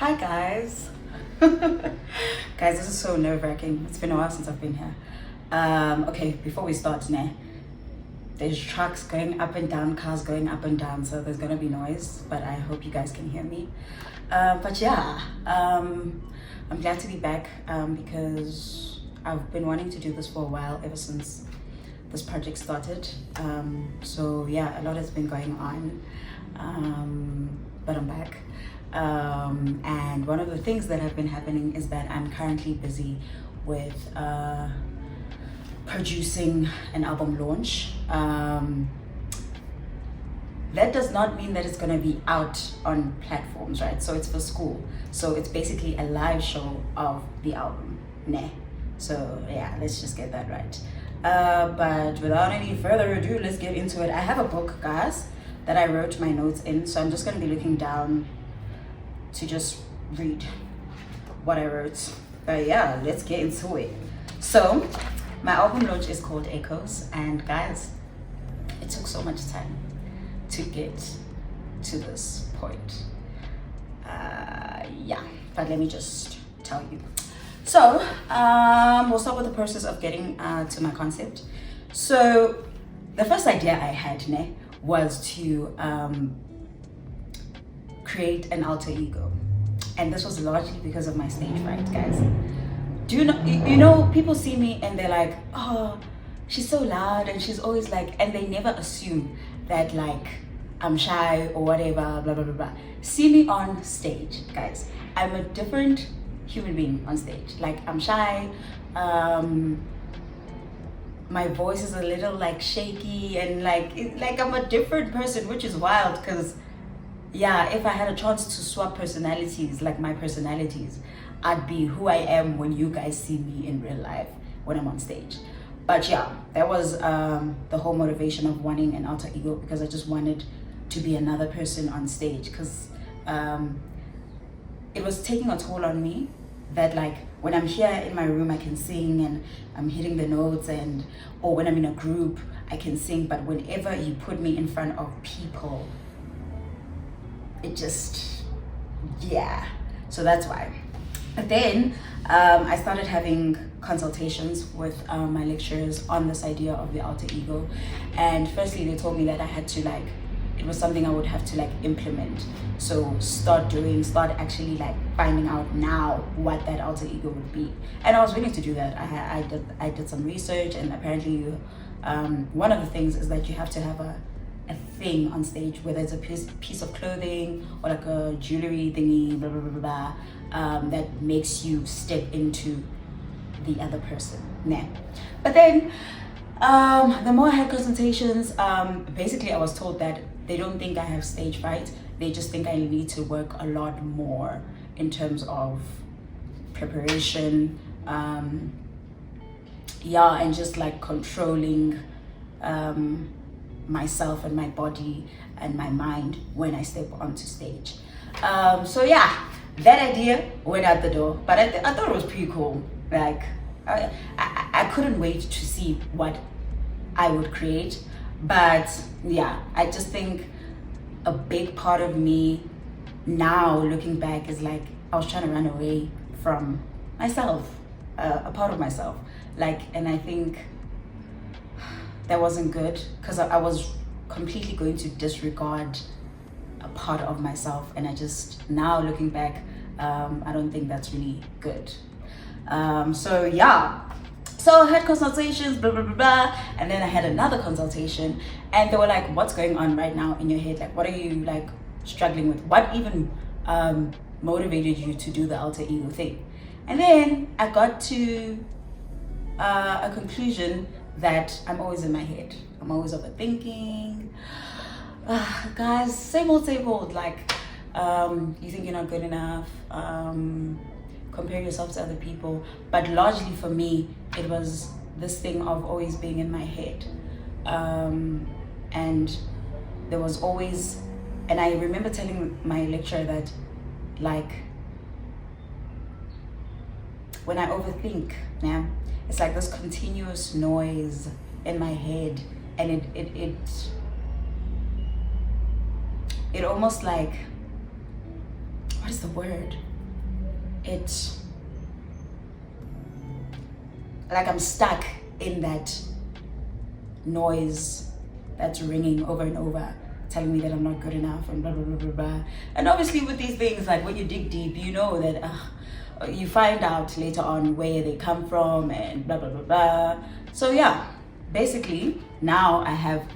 Hi guys. Guys, this is so nerve-wracking. It's been a while since I've been here. Okay, before we start now, there's trucks going up and down, cars going up and down, so there's gonna be noise, but I hope you guys can hear me. But yeah, I'm glad to be back because I've been wanting to do this for a while, ever since this project started. So yeah, a lot has been going on, but I'm back. And one of the things that have been happening is that I'm currently busy with producing an album launch. That does not mean that it's going to be out on platforms, right? So it's for school, so it's basically a live show of the album, nah. So yeah, let's just get that right. But without any further ado, let's get into it. I have a book, guys, that I wrote my notes in, so I'm just going to be looking down to just read what I wrote. But yeah, let's get into it. So my album launch is called Echoes, and guys, it took so much time to get to this point. Yeah, but let me just tell you. So we'll start with the process of getting to my concept. So the first idea I had was to create an alter ego, and this was largely because of my stage fright, guys. Do you know people see me and they're like, oh, she's so loud and she's always like, and they never assume that like I'm shy or whatever, blah blah blah blah. See me on stage, guys, I'm a different human being on stage. Like, I'm shy, my voice is a little like shaky, and like I'm a different person, which is wild because yeah, if I had a chance to swap personalities, like my personalities, I'd be who I am when you guys see me in real life when I'm on stage. But yeah, that was the whole motivation of wanting an alter ego, because I just wanted to be another person on stage, because it was taking a toll on me that like when I'm here in my room I can sing and I'm hitting the notes, and or when I'm in a group I can sing, but whenever you put me in front of people, it just, yeah. So that's why. But then I started having consultations with my lecturers on this idea of the alter ego, and firstly they told me that I had to like, it was something I would have to like implement. So start actually like finding out now what that alter ego would be, and I was willing to do that. I did some research, and apparently one of the things is that you have to have a thing on stage, whether it's a piece of clothing or like a jewelry thingy, blah blah blah blah, that makes you step into the other person. Nah. But then the more I had consultations, basically I was told that they don't think I have stage fright, they just think I need to work a lot more in terms of preparation, yeah, and just like controlling myself and my body and my mind when I step onto stage. So yeah, that idea went out the door, but I thought it was pretty cool. Like I couldn't wait to see what I would create. But yeah, I just think a big part of me now looking back is like I was trying to run away from myself, a part of myself, like, and I think that wasn't good, because I was completely going to disregard a part of myself, and I just, now looking back, I don't think that's really good. So yeah, so I had consultations, blah blah blah blah, and then I had another consultation, and they were like, what's going on right now in your head? Like, what are you like struggling with? What even motivated you to do the alter ego thing? And then I got to a conclusion that I'm always in my head. I'm always overthinking. Guys, same old, like you think you're not good enough, compare yourself to other people. But largely for me, it was this thing of always being in my head. And there was always, and I remember telling my lecturer that like when I overthink, yeah, it's like this continuous noise in my head, and it almost like, what is the word? it, like I'm stuck in that noise that's ringing over and over, telling me that I'm not good enough and blah blah blah blah blah. And obviously with these things, like when you dig deep, you know that you find out later on where they come from and blah blah blah blah. So yeah, basically now I have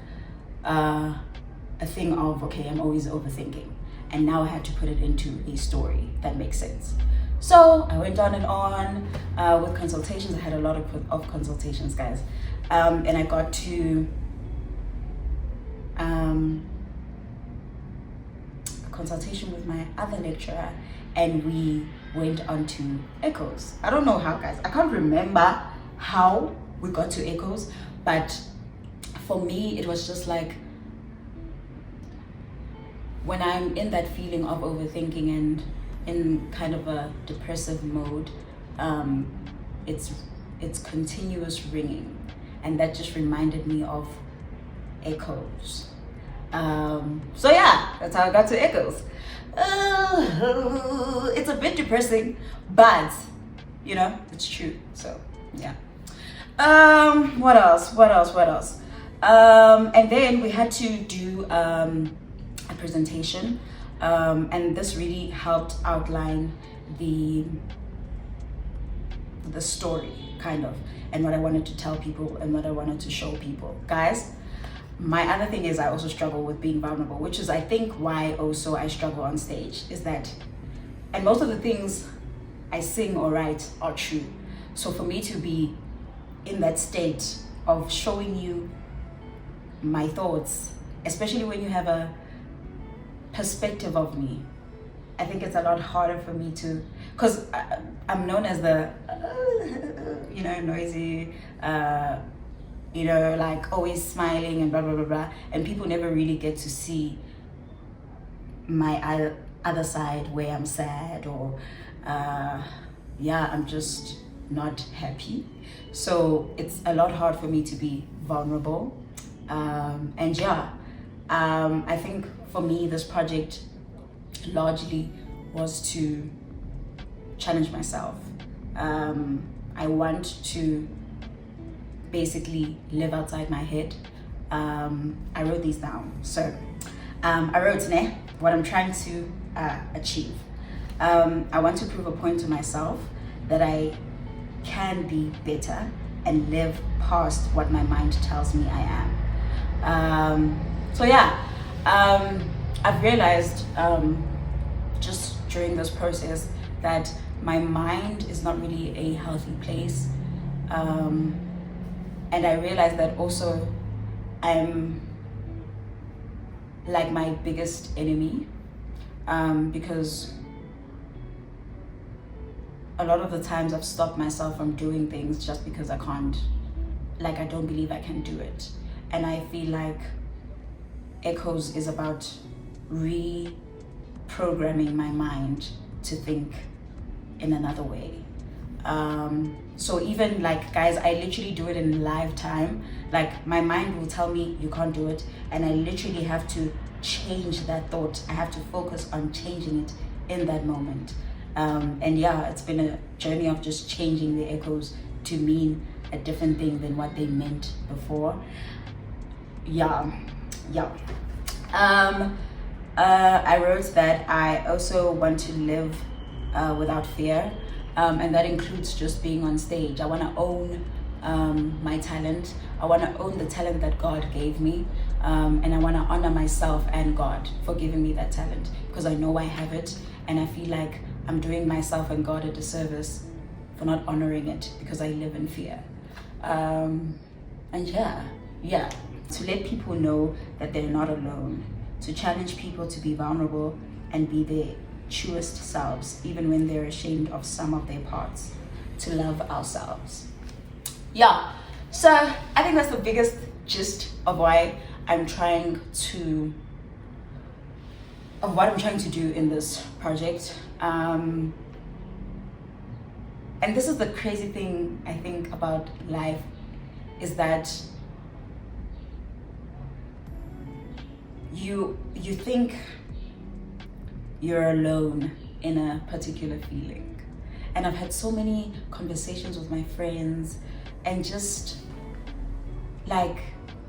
a thing of, okay, I'm always overthinking, and now I had to put it into a story that makes sense. So I went on and on with consultations. I had a lot of consultations, guys, and I got to a consultation with my other lecturer, and we went on to Echoes. I don't know how, guys. I can't remember how we got to Echoes, but for me it was just like, when I'm in that feeling of overthinking and in kind of a depressive mode, it's continuous ringing, and that just reminded me of Echoes. So yeah, that's how I got to Echoes. It's a bit depressing, but you know, it's true. So yeah. What else? And then we had to do a presentation, and this really helped outline the story, kind of, and what I wanted to tell people and what I wanted to show people. Guys, my other thing is I also struggle with being vulnerable, which is I think why also I struggle on stage, is that, and most of the things I sing or write are true. So for me to be in that state of showing you my thoughts, especially when you have a perspective of me, I think it's a lot harder for me to, because I'm known as the you know, noisy, you know, like always smiling and blah blah blah blah, and people never really get to see my other side where I'm sad or yeah, I'm just not happy. So it's a lot hard for me to be vulnerable, and yeah, I think for me this project largely was to challenge myself. I want to basically live outside my head. I wrote these down. So I wrote what I'm trying to achieve. I want to prove a point to myself that I can be better and live past what my mind tells me I am. So yeah, I've realized just during this process that my mind is not really a healthy place, and I realized that also I'm like my biggest enemy, because a lot of the times I've stopped myself from doing things just because I can't, like I don't believe I can do it. And I feel like Echoes is about reprogramming my mind to think in another way. So even like, guys, I literally do it in live time. Like my mind will tell me you can't do it, and I literally have to change that thought. I have to focus on changing it in that moment. And yeah, it's been a journey of just changing the echoes to mean a different thing than what they meant before. I wrote that I also want to live without fear, and that includes just being on stage. I want to own my talent. I want to own the talent that God gave me, and I want to honor myself and God for giving me that talent, because I know I have it, and I feel like I'm doing myself and God a disservice for not honoring it because I live in fear. And yeah, to let people know that they're not alone, to challenge people to be vulnerable and be their truest selves, even when they're ashamed of some of their parts, to love ourselves. Yeah, so I think that's the biggest gist of what I'm trying to do in this project. And this is the crazy thing I think about life, is that you think you're alone in a particular feeling. And I've had so many conversations with my friends, and just like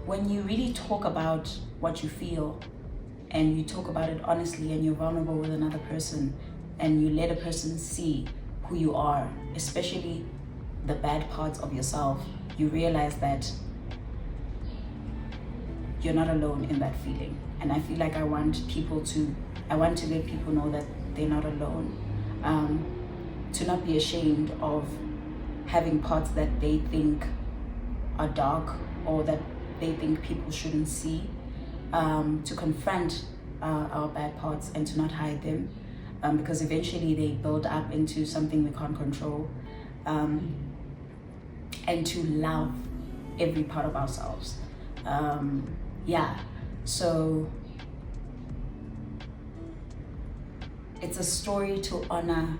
when you really talk about what you feel and you talk about it honestly and you're vulnerable with another person and you let a person see who you are, especially the bad parts of yourself, you realize that you're not alone in that feeling. And I feel like I want to let people know that they're not alone, to not be ashamed of having parts that they think are dark or that they think people shouldn't see, to confront our bad parts and to not hide them, because eventually they build up into something we can't control, and to love every part of ourselves. So it's a story to honor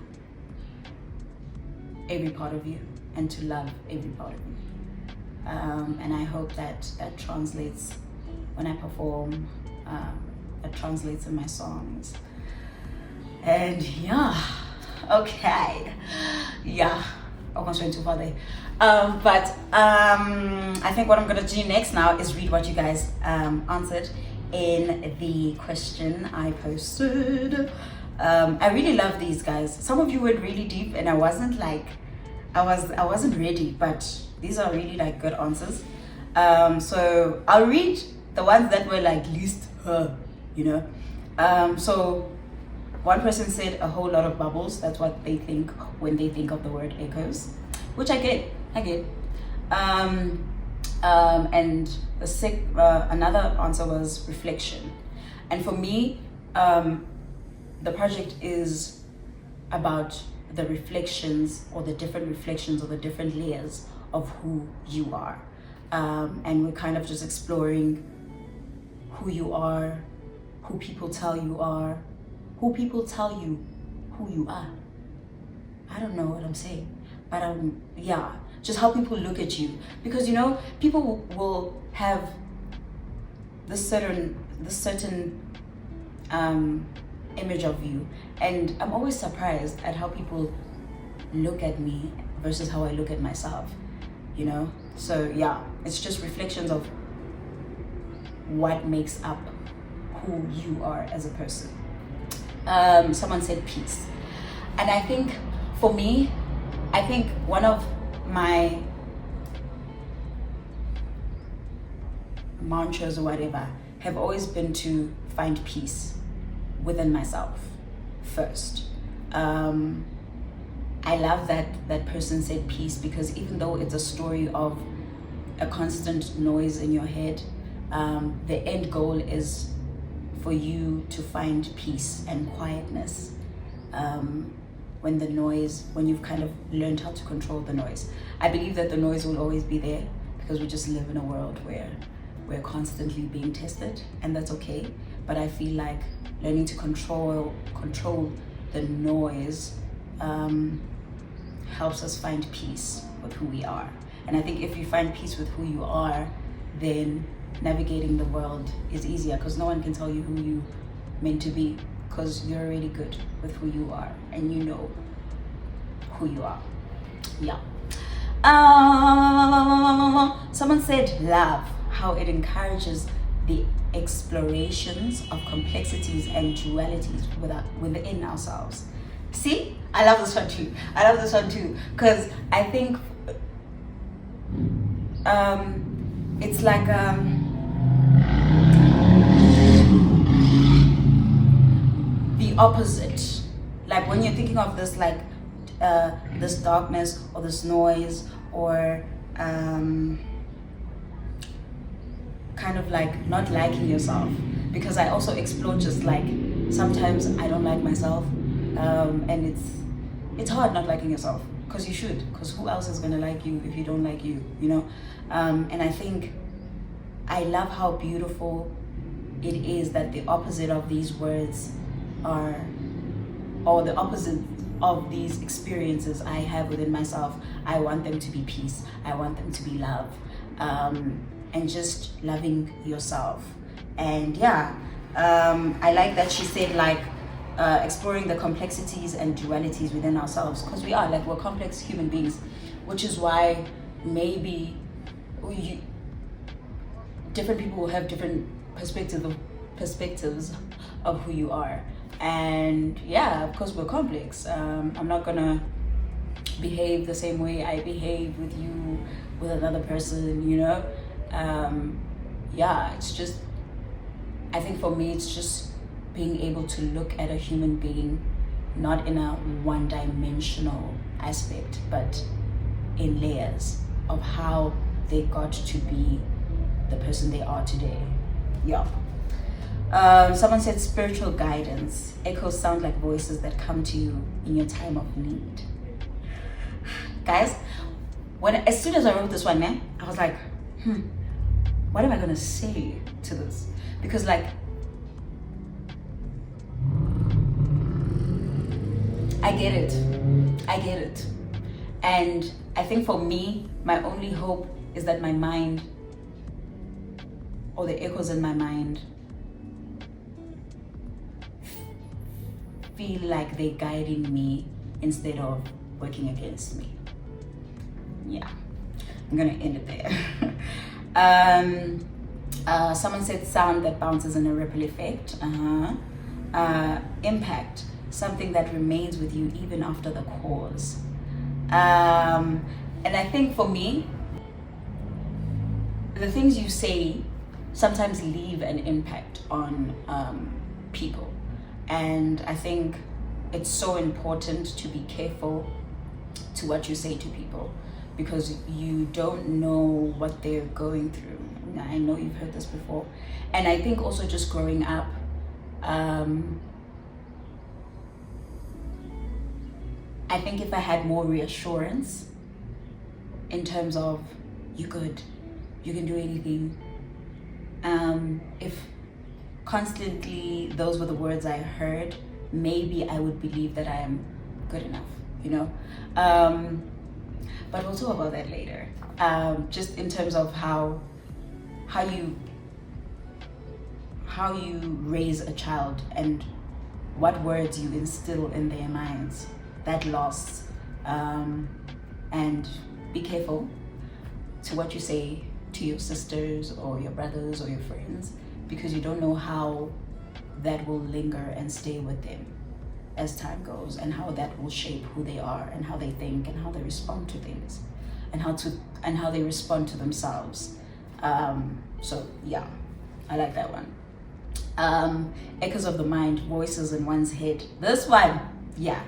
every part of you and to love every part of you. And I hope that translates when I perform, that translates in my songs. And almost went too far there. But I think what I'm gonna do next now is read what you guys answered in the question I posted. I really love these guys. Some of you went really deep, and I wasn't ready, but these are really like good answers. So I'll read the ones that were like least, So one person said a whole lot of bubbles. That's what they think when they think of the word echoes, which I get. And another answer was reflection. And for me, the project is about the reflections, or the different reflections, or the different layers of who you are. And we're kind of just exploring who you are, who people tell you are, who people tell you who you are. I don't know what I'm saying, but just how people look at you. Because people will have this certain image of you, and I'm always surprised at how people look at me versus how I look at myself, So it's just reflections of what makes up who you are as a person. Someone said peace, and I think for me, one of my mantras or whatever have always been to find peace within myself first. I love that person said peace, because even though it's a story of a constant noise in your head, the end goal is for you to find peace and quietness, when you've kind of learned how to control the noise. I believe that the noise will always be there, because we just live in a world where we're constantly being tested, and that's okay. But I feel like learning to control the noise helps us find peace with who we are. And I think if you find peace with who you are, then navigating the world is easier, because no one can tell you who you meant to be, because you're already good with who you are and you know who you are. Someone said love, how it encourages the explorations of complexities and dualities within ourselves. See, I love this one too, because I think it's like the opposite. Like when you're thinking of this, like this darkness or this noise, or kind of like not liking yourself, because I also explore just like sometimes I don't like myself, and it's hard not liking yourself, because you should, because who else is gonna like you if you don't like you, and I think I love how beautiful it is that the opposite of these words are, or the opposite of these experiences I have within myself, I want them to be peace, I want them to be love, and just loving yourself. And I like that she said, like, exploring the complexities and dualities within ourselves, because we're complex human beings, which is why maybe different people will have different perspectives of who you are. And yeah, of course we're complex. I'm not gonna behave the same way I behave with you, with another person, you know. Yeah, it's just, I think for me it's just being able to look at a human being not in a one-dimensional aspect, but in layers of how they got to be the person they are today. Yeah. Someone said spiritual guidance. Echoes sound like voices that come to you in your time of need. Guys, as soon as I wrote this one, man, I was like, what am I gonna say to this? Because like, I get it. And I think for me, my only hope is that my mind, or the echoes in my mind, feel like they're guiding me instead of working against me. Yeah, I'm gonna end it there. Someone said sound that bounces in a ripple effect. Impact, something that remains with you even after the cause. And I think for me, the things you say sometimes leave an impact on people. And I think it's so important to be careful to what you say to people, because you don't know what they're going through. I know you've heard this before. And I think also just growing up, I think if I had more reassurance in terms of, you're good, you can do anything. If constantly those were the words I heard, maybe I would believe that I am good enough, you know? But we'll talk about that later. Just in terms of how you raise a child and what words you instill in their minds. That loss. And be careful to what you say to your sisters or your brothers or your friends, because you don't know how that will linger and stay with them as time goes, and how that will shape who they are and how they think and how they respond to things, and how they respond to themselves. So yeah, I like that one. Echoes of the mind, voices in one's head. This one, yeah.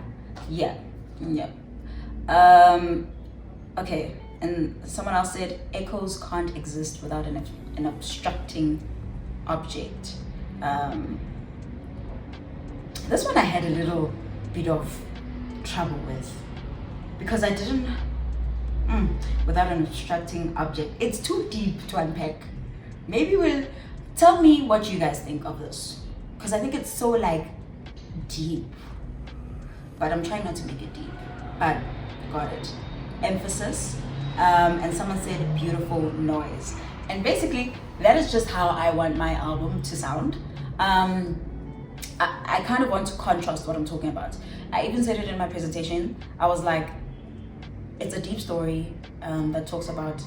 Okay, and someone else said echoes can't exist without an obstructing object. This one I had a little bit of trouble with, because I didn't, without an obstructing object. It's too deep to unpack. Maybe we'll, tell me what you guys think of this, because I think it's so like deep, but I'm trying not to make it deep, but got it. Emphasis, and someone said beautiful noise. And basically that is just how I want my album to sound. I kind of want to contrast what I'm talking about. I even said it in my presentation. I was like, it's a deep story that talks about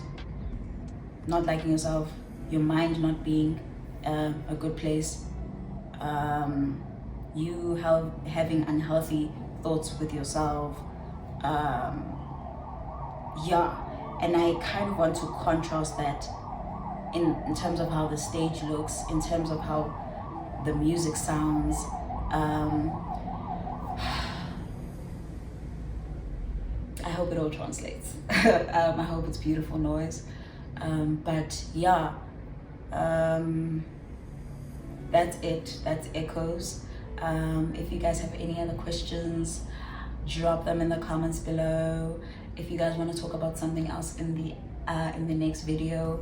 not liking yourself, your mind not being a good place, you having unhealthy thoughts with yourself. Yeah, and I kind of want to contrast that in terms of how the stage looks, in terms of how the music sounds. I hope it all translates. I hope it's beautiful noise. But yeah, that's it. That's Echoes. If you guys have any other questions, drop them in the comments below. If you guys want to talk about something else in the next video,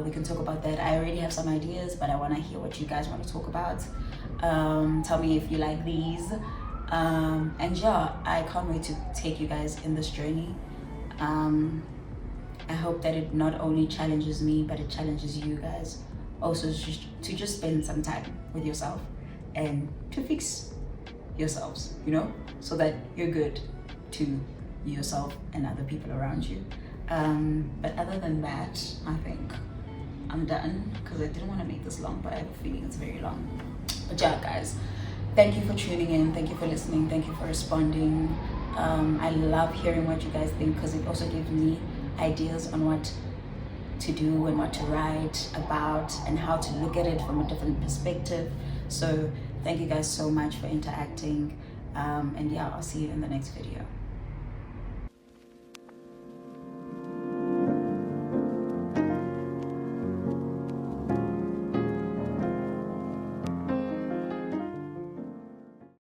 we can talk about that. I already have some ideas, but I want to hear what you guys want to talk about. Tell me if you like these. And yeah, I can't wait to take you guys in this journey. I hope that it not only challenges me, but it challenges you guys also to just spend some time with yourself and to fix yourselves, you know, so that you're good to yourself and other people around you. But other than that, I think I'm done, because I didn't want to make this long, but I have a feeling it's very long. But yeah, guys, thank you for tuning in, thank you for listening, thank you for responding. I love hearing what you guys think, because it also gives me ideas on what to do and what to write about and how to look at it from a different perspective. So thank you guys so much for interacting, and yeah, I'll see you in the next video.